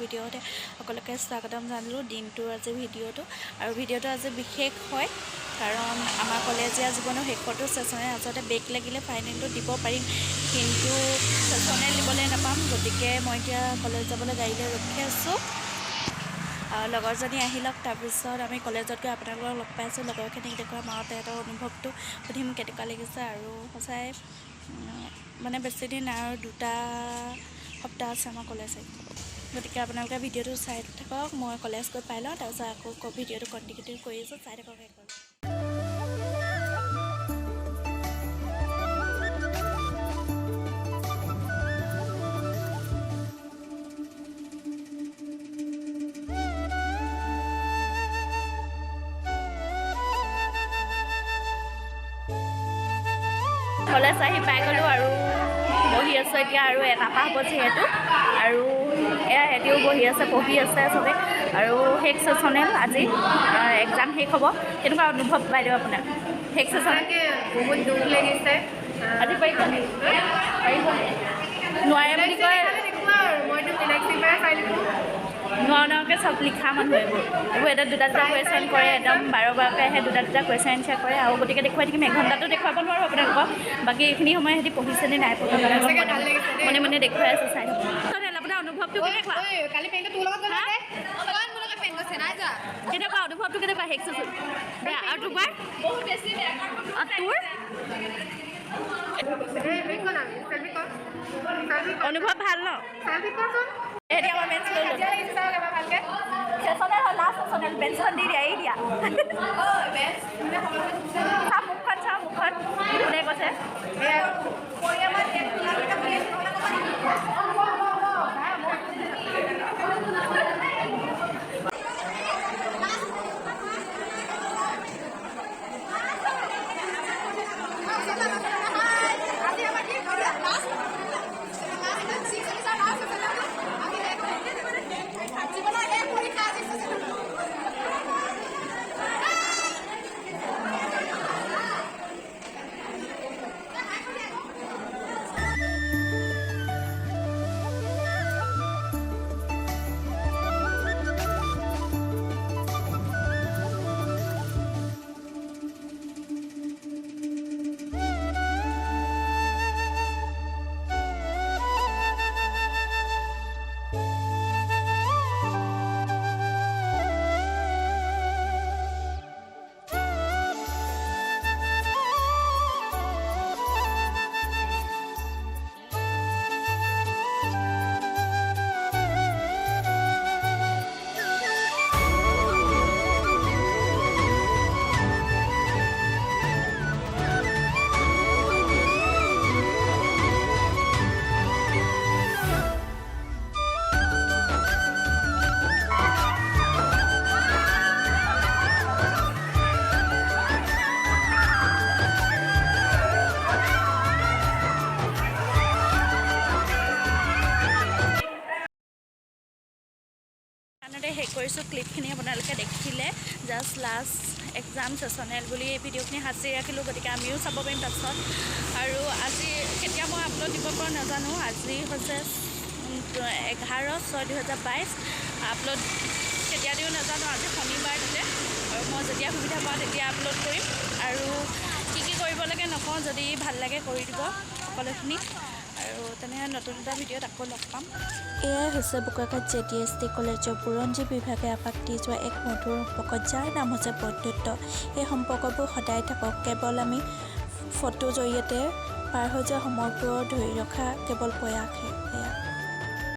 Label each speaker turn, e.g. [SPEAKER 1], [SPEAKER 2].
[SPEAKER 1] ভিডিঅ'তে সকলোকে স্বাগতম জানিলোঁ। দিনটোৰ আজি ভিডিঅ'টো আৰু ভিডিঅ'টো আজি বিশেষ হয় কাৰণ আমাৰ কলেজীয়া জীৱনৰ শেষৰটো ছেছনে আচলতে বেক লাগিলে ফাইনেলটো দিব পাৰিম, কিন্তু ছেছনে দিবলৈ নাপাম। গতিকে মই এতিয়া কলেজ যাবলৈ গাড়ীলৈ ৰখি আছোঁ। লগৰজনী আহি লওক, তাৰপিছত আমি কলেজত গৈ আপোনালোকক লগ পাইছোঁ। লগৰখিনিক দেখুৱাম আৰু তেহেঁতৰ অনুভৱটো সুধিম কেনেকুৱা লাগিছে। আৰু সঁচাই মানে বেছিদিন আৰু 2টা সপ্তাহ আছে আমাৰ কলেজ। গতিকে আপোনালোকে ভিডিঅ'টো চাই থাকক। মই কলেজ গৈ পাই লওঁ, তাৰপিছত আকৌ ভিডিঅ'টো কণ্টিনিউ কৰি আছোঁ, চাই থাকক একবাৰ। কলেজ আহি পাই গ'লোঁ আৰু বহি আছোঁ এতিয়া, আৰু এটা হ'ব যিহেতু, আৰু এয়া সিহঁতিও বহি আছে, পঢ়ি আছে চবেই। আৰু শেষ ছেছনেল আজি এক্সাম শেষ হ'ব। কেনেকুৱা অনুভৱ বাইদেউ আপোনাৰ শেষ ছেছন?
[SPEAKER 2] বহুত দুখ লাগিছে।
[SPEAKER 1] আজি পাৰিব নোৱাৰে বুলি কয়,
[SPEAKER 2] মইতো মিনাক্ষীৰ চাই দিলোঁ।
[SPEAKER 1] নোৱাকে চব লিখা মানুহ এইবোৰ এটা 2টা কুৱেশ্যন কৰে, একদম 12-12কৈ আহে, 2টা কুৱেশ্যন এনচাৰ কৰে। আৰু গতিকে দেখুৱাই থাকিম, এঘণ্টাটো দেখুৱাব নোৱাৰোঁ আপোনালোকক। বাকী এইখিনি সময় সিহঁতি পঢ়িছেনে নাই পঢ়া মনে মনে দেখুৱাই আছে, চাই থাকক। আপোনাৰ অনুভৱটো কেনেকুৱা?
[SPEAKER 2] কালি পেনটো তোৰ লগত গ'ল নে?
[SPEAKER 1] কেনেকুৱা অনুভৱটো কেনেকুৱা শেষ ছেছন? বেয়া। আৰু তোমাৰ বহুত বেছি বেয়া। তোৰ অনুভৱ ভাল ন? এতিয়া আমাৰ বেঞ্চ লৈ ল'লোঁ। ছেছনেল হ'ল, লাষ্ট ছেছনেল। বেঞ্চখন দি দিয়া, এৰি দিয়া। চাওঁ মুখখন, চাওঁ মুখখন, কোনে কৈছে? শেষ কৰিছোঁ। ক্লিপখিনি আপোনালোকে দেখিলে, জাষ্ট লাষ্ট এক্সাম ছেছনেল বুলি এই ভিডিঅ'খিনি সাঁচি ৰাখিলোঁ। গতিকে আমিও চাব পাৰিম তাৰপিছত। আৰু আজি কেতিয়া মই আপলোড দিব পাৰোঁ নাজানো। আজি হৈছে 11/6/2022। আপলোড কেতিয়া দিওঁ নাজানো। আজি শনিবাৰ দিলে, আৰু মই যেতিয়া সুবিধা পাওঁ তেতিয়া আপলোড কৰিম। আৰু কি কৰিব লাগে নকওঁ, যদি ভাল লাগে কৰি দিব সকলোখিনি। আৰু তেনেকৈ নতুন এটা ভিডিঅ'ত আকৌ লগ পাম। এয়াই হৈছে বোকাখাত JTST কলেজৰ বুৰঞ্জী বিভাগে আমাক দি যোৱা এক মধুৰ সম্পৰ্ক, যাৰ নাম হৈছে বন্ধুত্ব। এই সম্পৰ্কবোৰ সদায় থাকক। কেৱল আমি ফটোৰ জৰিয়তে পাৰ হৈ যোৱা সময়বোৰৰ ধৰি ৰখা কেৱল প্ৰয়াসহে।